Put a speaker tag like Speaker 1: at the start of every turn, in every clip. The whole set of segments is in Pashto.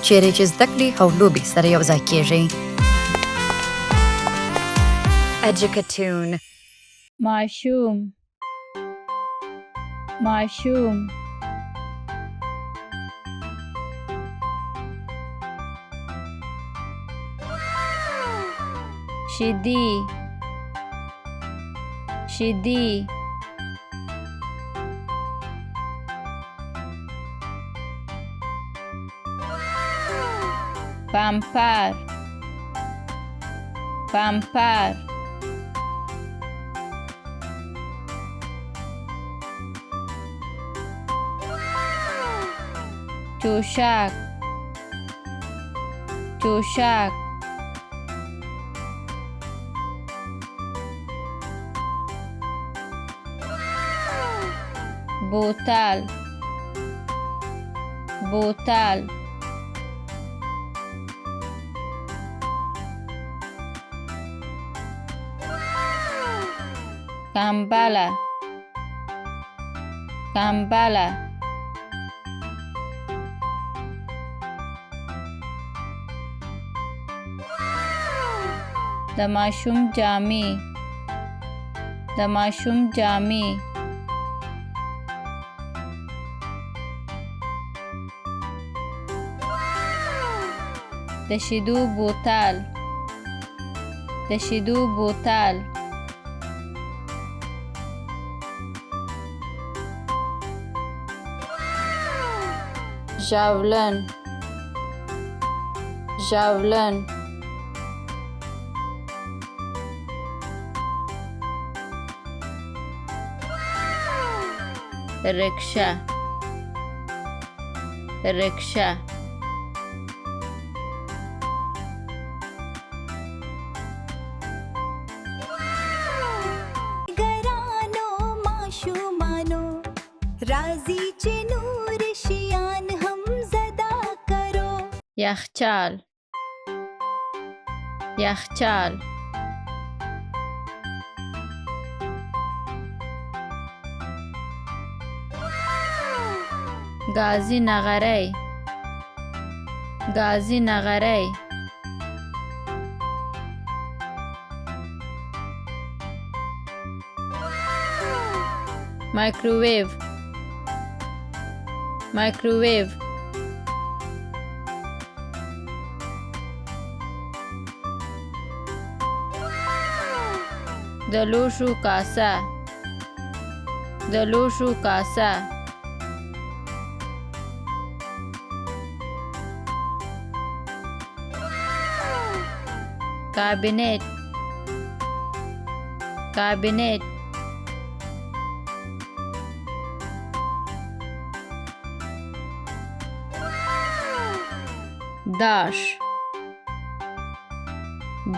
Speaker 1: چیرې چې زده کړې او لوبې سره یو ځای کېږي. Educatoon.
Speaker 2: ماشوم ماشوم شیدی شیدی پمپر پمپر چوشک چوشک بوتل بوتل کمبله کمبله د ماشوم جامې د ماشوم جامې د شیدو بوتل د شیدو بوتل ژاولن ژاولن رکشه رکشه
Speaker 3: ګرانو ماشومانو راځي چې نور شیان هم زده کرو.
Speaker 2: یخچال یخچال گازی نغری گازی نغری مایکروویو مایکروویو د لوښو کاسه د لوښو کاسه کابینت کابینت داش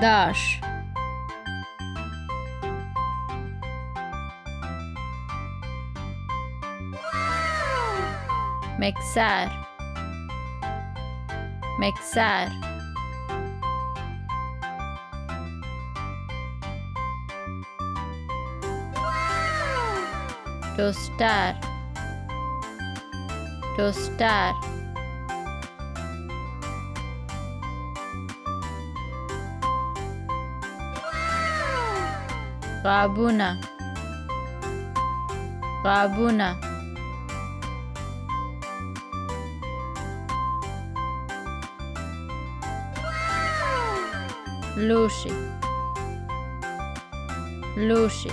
Speaker 2: داش مکسر مکسر توستر توستر غابونه غابونه لوشي لوشي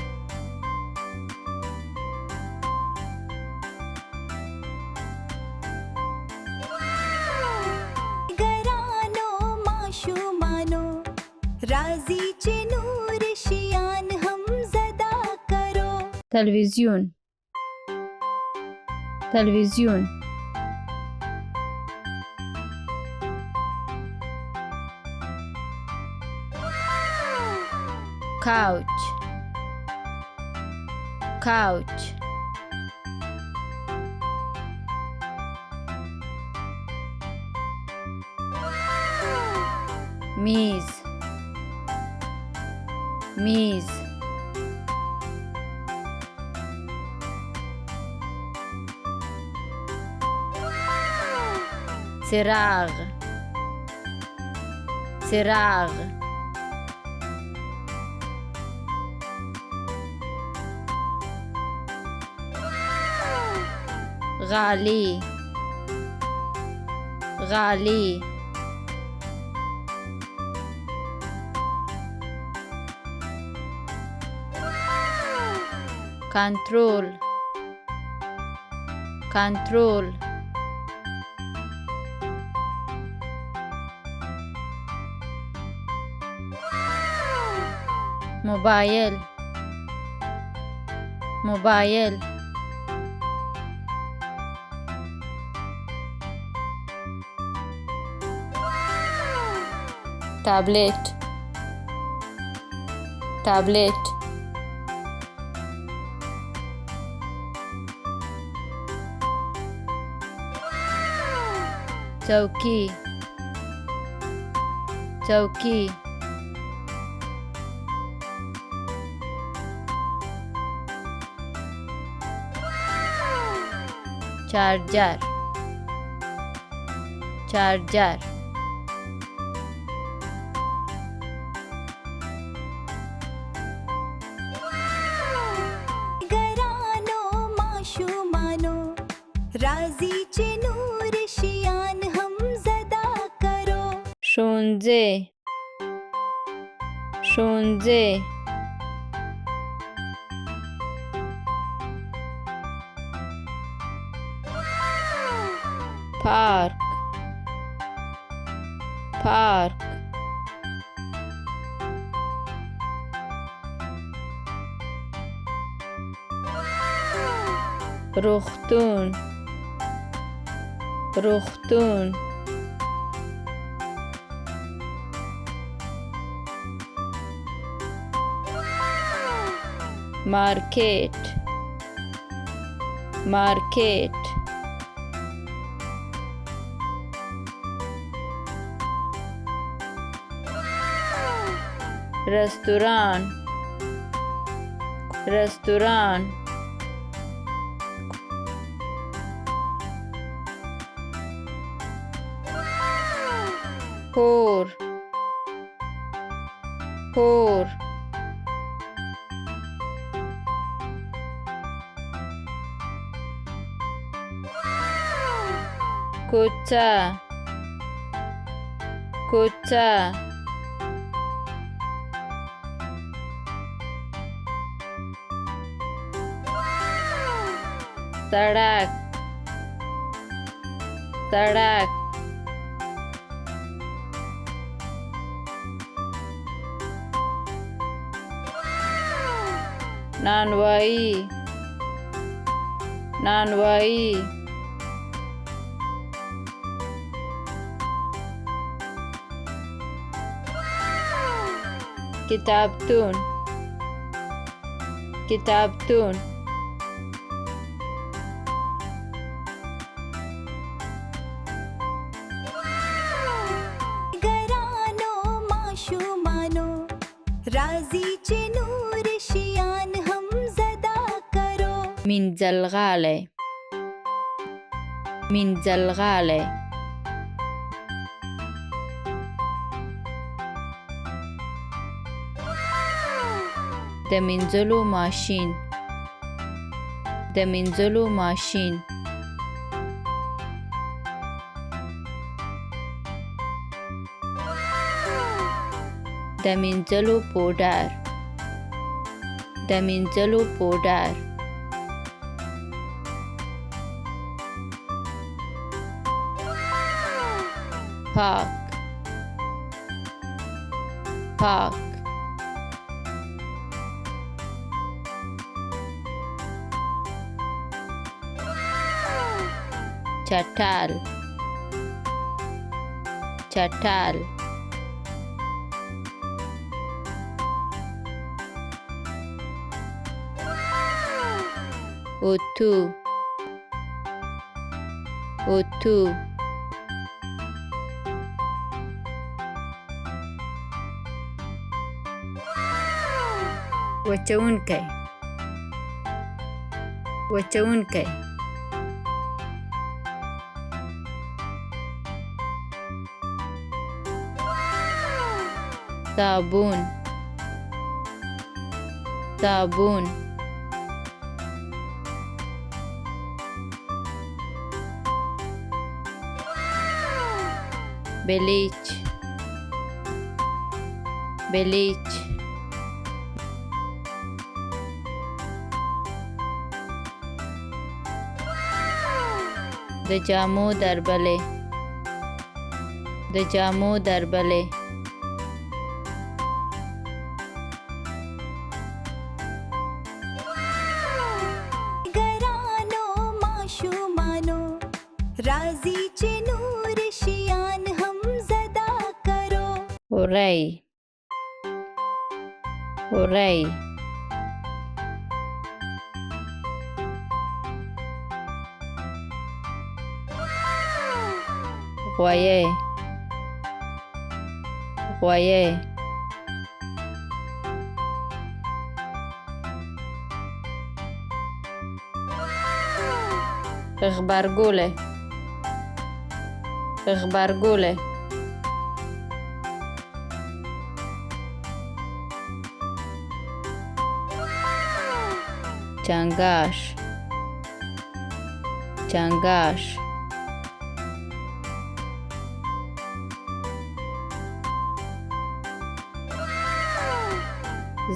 Speaker 3: ګرانو ماشومانو راځي چې نور شیان هم زده کرو.
Speaker 2: تلویزیون تلویزیون couch couch میز میز چراغ څراغ غالي غالي کنټرول کنټرول موبایل موبایل ټابلیټ ټابلیټ توکي توکي چارجر چارجر
Speaker 3: ګرانو ماشومانو راځي چې نور شیان هم زده کرو
Speaker 2: ښوونځی ښوونځی پارک پارک روغتون روغتون مارکیټ مارکیټ رستوران رستوران کور کور کوڅه کوڅه سړک سړک نانوایی نانوایی کتابتون کتابتون
Speaker 3: ګرانو ماشومانو راځي چې نور شیان هم زده کرو
Speaker 2: منځلغالی منځلغالی د مینځلو ماشین د مینځلو ماشین د مینځلو پوډر د مینځلو پوډر پاک پاک چټال چټال اوتو اوتو وچونکی وچونکی صابون صابون بلیچ بلیچ د جامو دربلې د جامو دربلې
Speaker 3: ګرانو ماشومانو راځي چې نور شیان هم زده کرو
Speaker 2: هورۍ هورۍ غویی غویی غبرګولی غبرګولی چنگاش چنگاش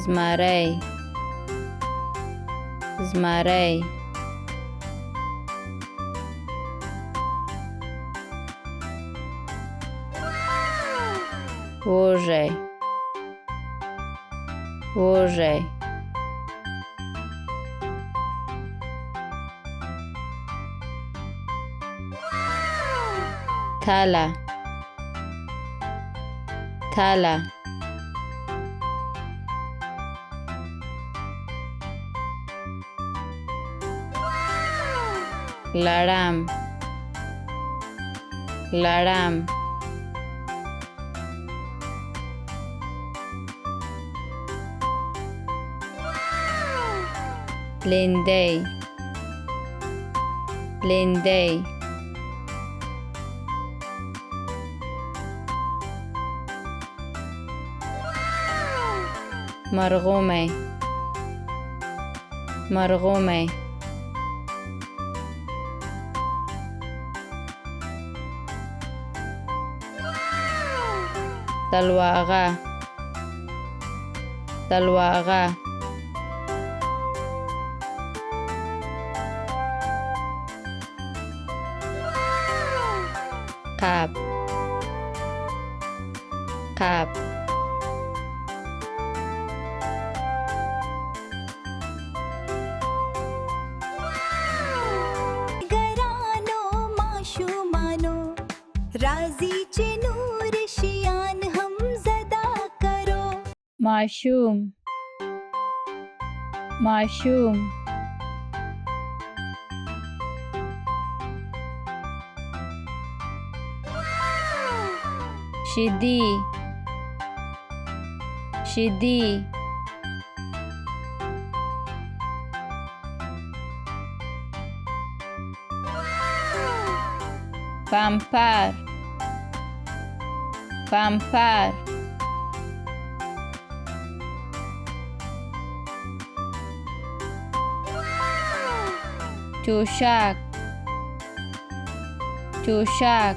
Speaker 2: زمری زمری وږی وږی تاله تاله لړم لړم لیندۍ لیندۍ مرغومی مرغومی سلواغه سلواغه قاب قاب
Speaker 3: ګرانو ماشومانو راځي چې نور شیان هم زده کرو
Speaker 2: ماشوم ماشوم شیدی شیدی پمپر پمپر چوشک چوشک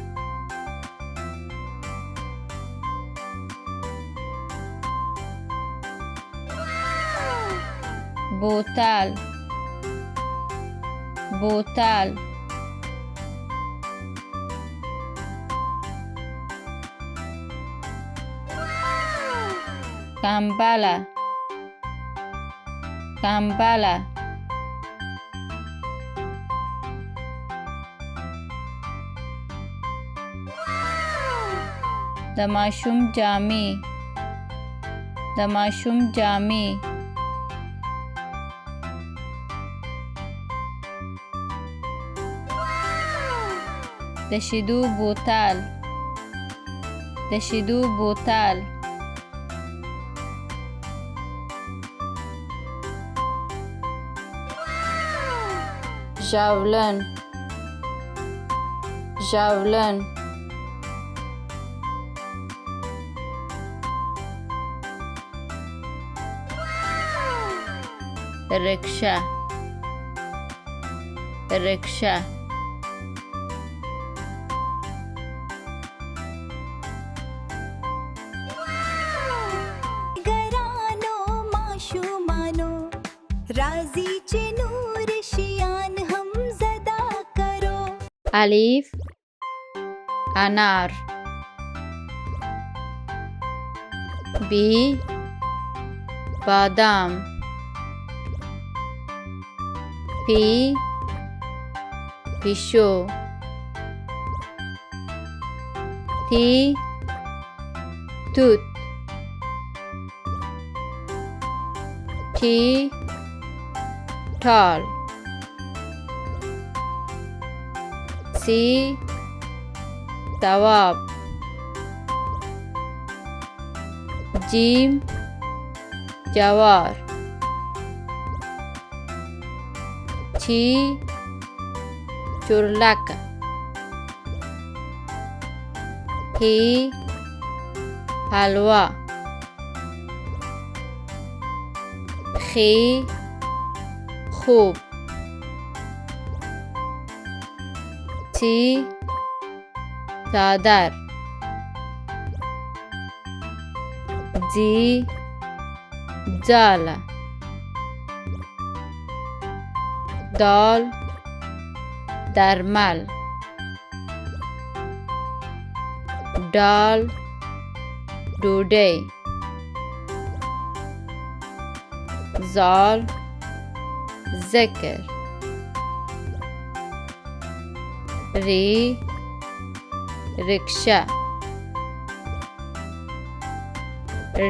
Speaker 2: بوتل بوتل کمبله کمبله د ماشوم جامې د ماشوم جامې د شیدو بوتل د شیدو بوتل ژاولن ژاولن رکشه رکشه
Speaker 3: ګرانو ماشومانو راځي چې نور شیان هم زده کرو.
Speaker 2: الف انار بی بادام پی پیشو تی توت تی تال سی ثواب جیم جوار چی چرلک هی حلوا خی خوب تی چادر جی جاله دال درمل دال ډوډۍ زال ذکر ری رکشه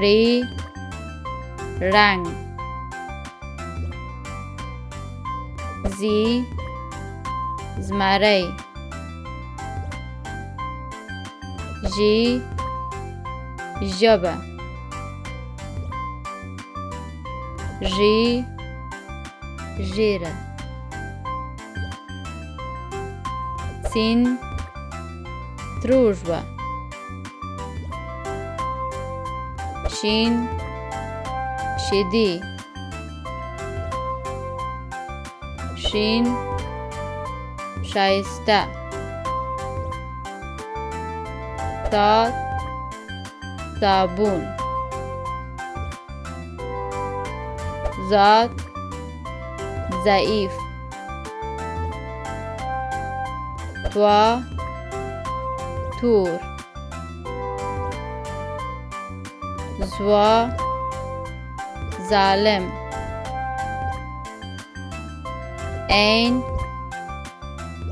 Speaker 2: ری رنگ زی زمری ژی ژبه ژی ژیره سین تروژوه شین شیدی شین شایسته صاد صابون زاد ضعیف وا تور زوا ظالم عین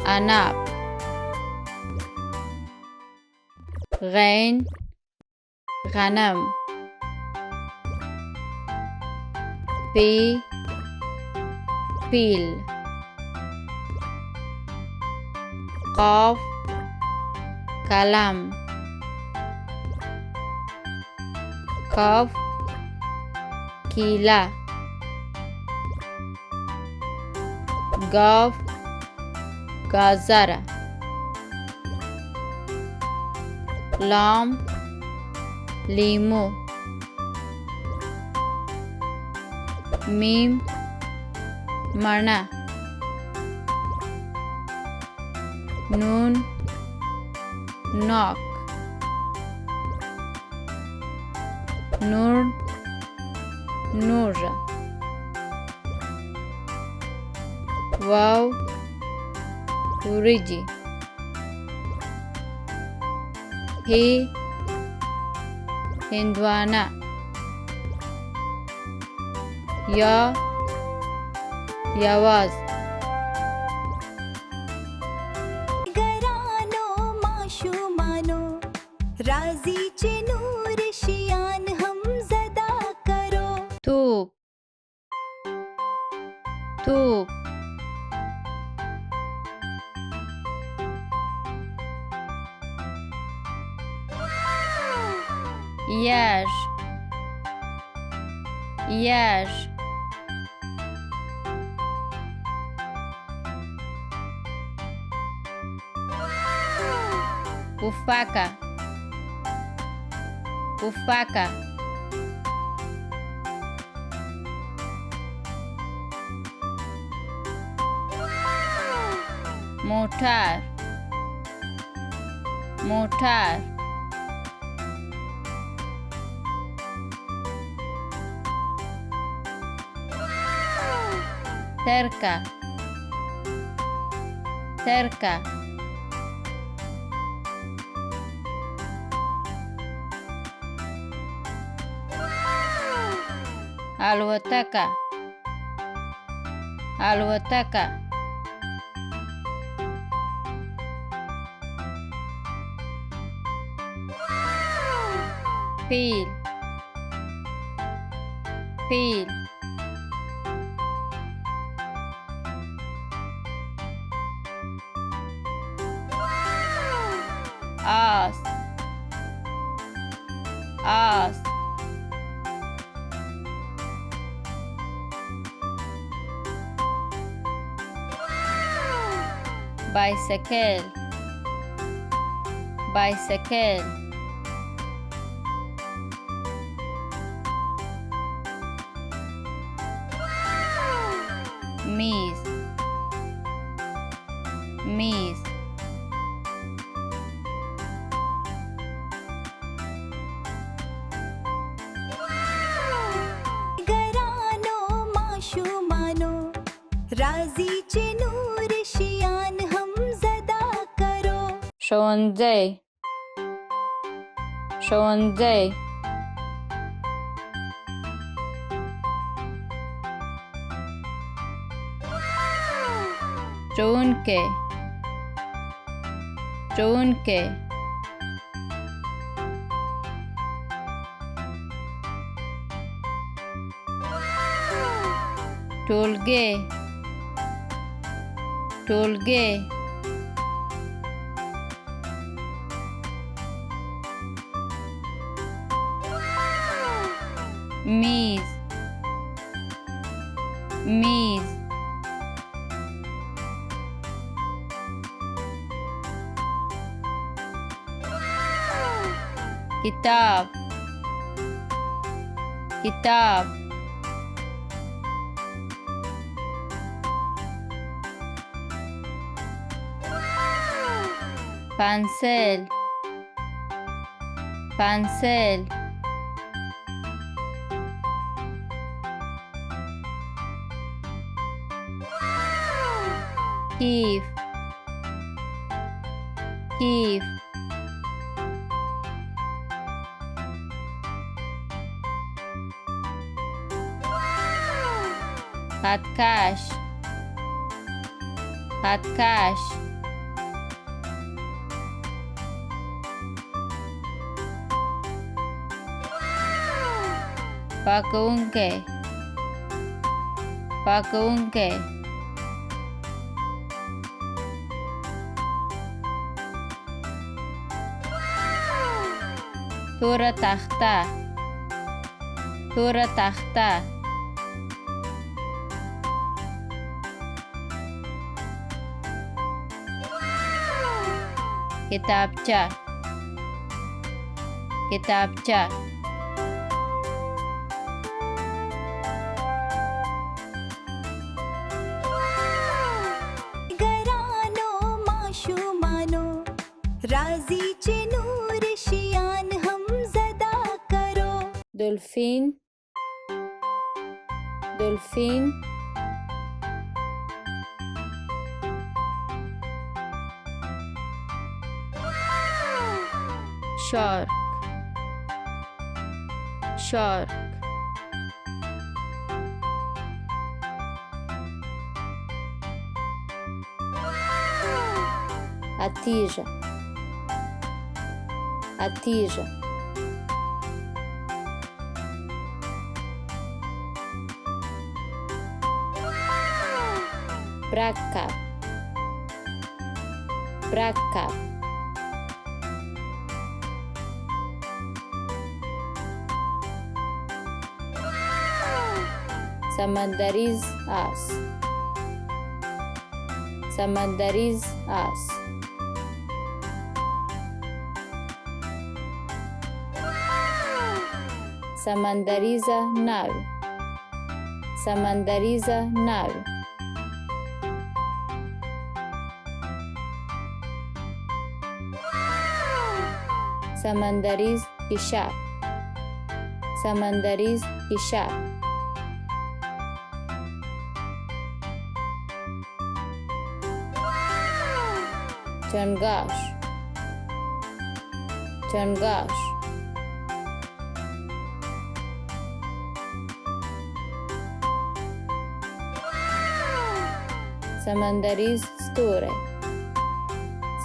Speaker 2: عنب غین غنم فی فیل قاف قلم کاف کیله گاف گازره لام لیمو میم مڼه نون ناک نور نوژه واو وریجی هی هندوانه یا یواز
Speaker 3: ګرانو ماشومانو راځي چې نور شیان هم زده کرو.
Speaker 2: توپ توپ یش یش پفکه پفکه موټر موټر ترکه ترکه الوتکه الوتکه فیل فیل آس آس بایسکل بایسکل میز میز
Speaker 3: ګرانو ماشومانو راځي چې نور شیان هم زده کرو
Speaker 2: ښوونځی ښوونځی ښوونکی ښوونکی ټولګي ټولګي میز میز کتاب کتاب پنسل پنسل کیف کیف خطکش خطکش پاکوونکی پاکوونکی توره تخته توره تخته کتابچه کتابچه
Speaker 3: ګرانو ماشومانو راځي چې نور شیان هم زده کرو
Speaker 2: دلفین دلفین شارک شارک اتیژه اتیژه مرکب مرکب سمندریز آس سمندریز آس سمندریزه ناو سمندریزه ناو سمندریز کشاف سمندریز کشاف چنگاش چنگاش سمندریز ستوره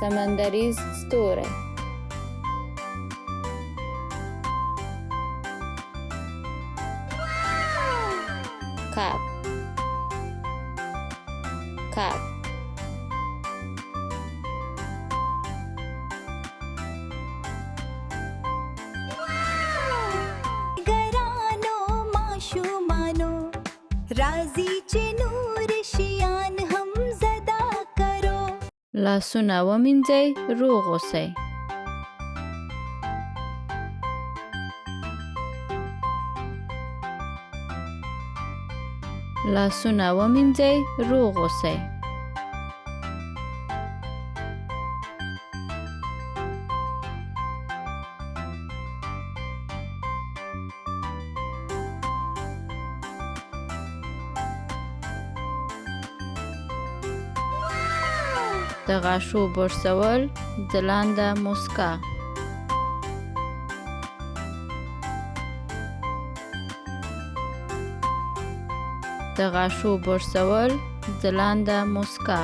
Speaker 2: سمندریز ستوره کاپ کاپ
Speaker 3: ګرانو ماشومانو راځي چې نور شیان هم زده کرو
Speaker 2: لاسونه ومینځئ روغ اوسئ لاسونه ومینځئ روغ اوسئ د غاښو برسول ځلانده موسکا د غاښو برسول ځلانده موسکا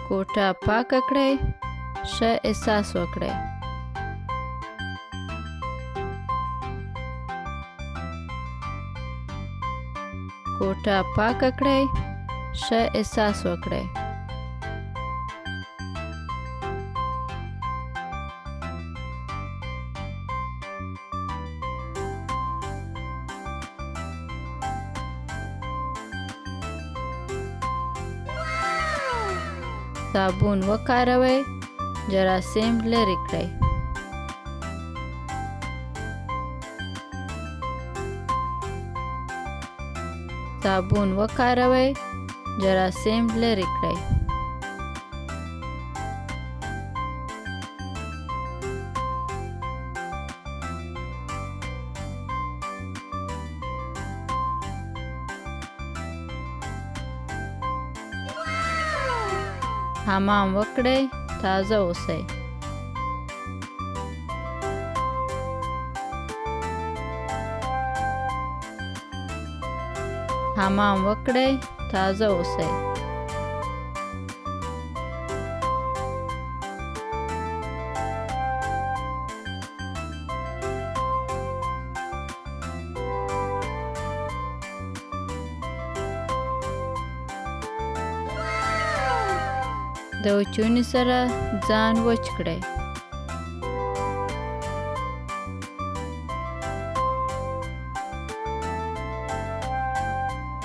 Speaker 2: کوټه پاکه کړئ ښه احساس وکړئ کوټه پاکه کړئ ښه احساس وکړئ صابون وکاروئ جراثیم لرې کړئ صابون وکاروئ جراثیم لرې کړئ حمام وکړئ تازه اوسئ حمام وکړئ تازه اوسئ د وچونی سره ځان وچ کړئ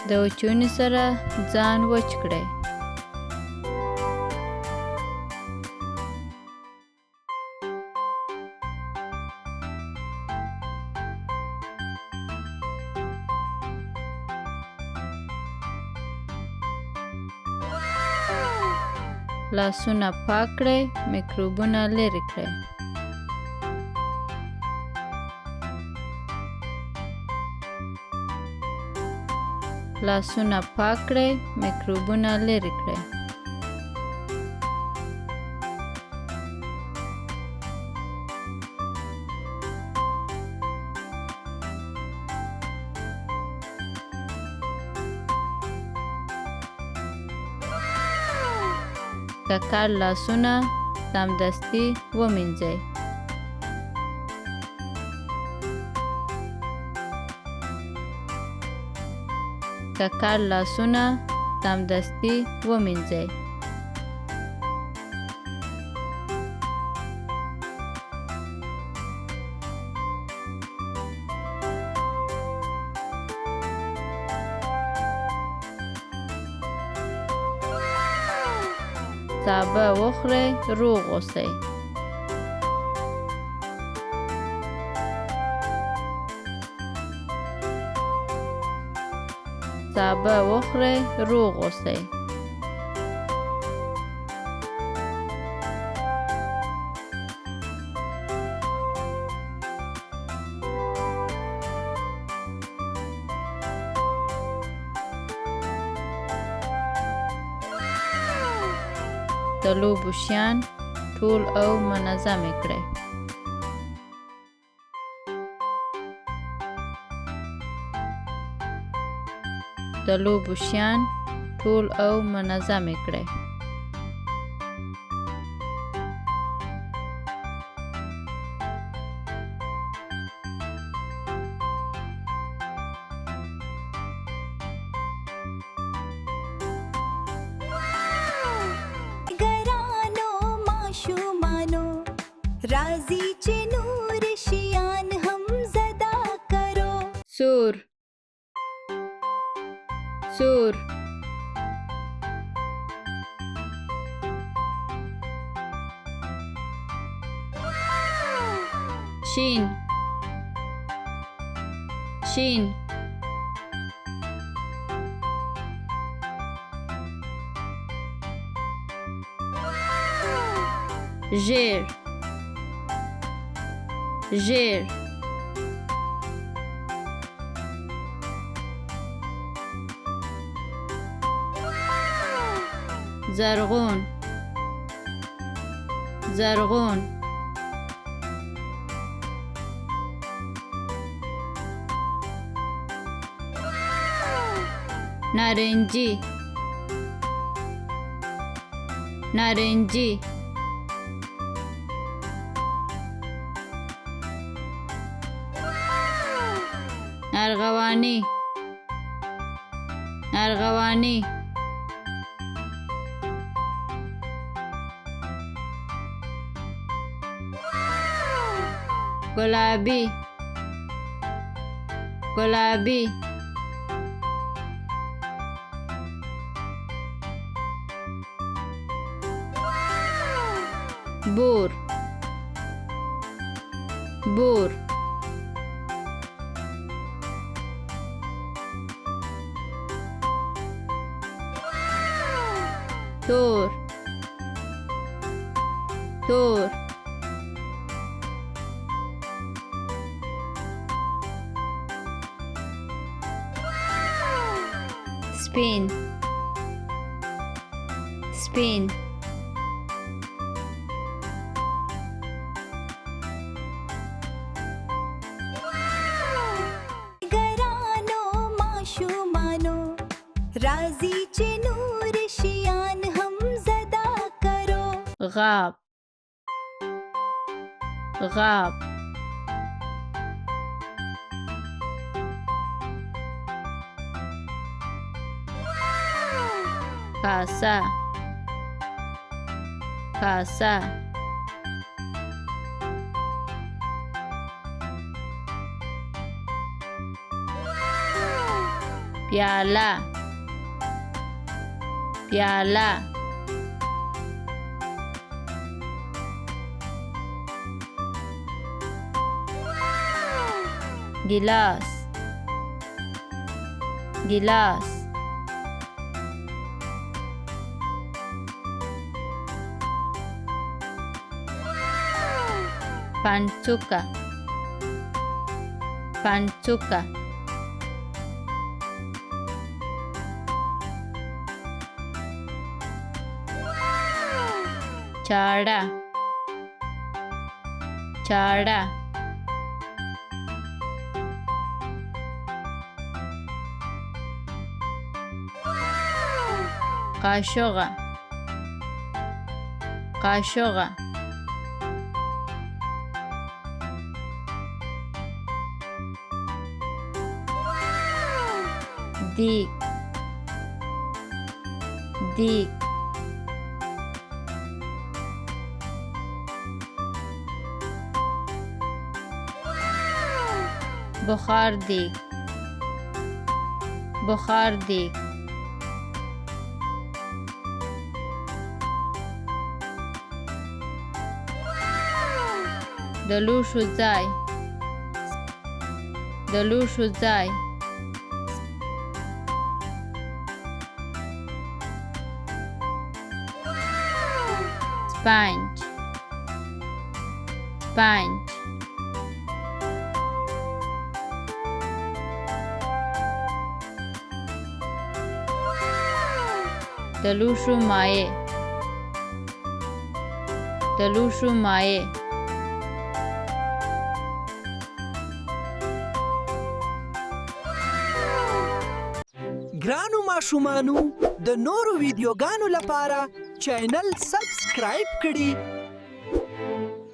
Speaker 2: د وچونی سره ځان وچ کړئ لاسونه پاک کړئ میکروبونه لرې کړئ لاسونه پاک کړئ میکروبونه لرې کړئ ککړ لاسونه سمدستي ومینځئ ککړ لاسونه سمدستي ومینځئ سابه وخورئ روغ اوسئ سابه وخورئ روغ اوسئ. د لوبو شیان ټول او منظم کړئ. د لوبو شیان ټول او منظم کړئ.
Speaker 3: ګرانو ماشومانو راځي چې نور شیان هم زده کرو.
Speaker 2: سور سور شین شین ژیر ژیر زرغون زرغون نارنجی نارنجی ارغوانی ارغوانی گلابی گلابی بور بور تور تور سپین سپین
Speaker 3: ګرانو ماشومانو راځي چې نور شیان هم زده کرو.
Speaker 2: غاب غاب کاسا کاسا پیاله پیاله गिलास गिलास pancuka pancuka चाड़ा चाड़ा قاشوغة قاشوغة ديك ديك بخار ديك بخار ديك دلوشو زاي دلوشو زاي 5 5 د لوښو مایع د لوښو مایع
Speaker 4: ګرانو ماشومانو د نورو ویډیوګانو لپاره چینل سبسکرایب کړئ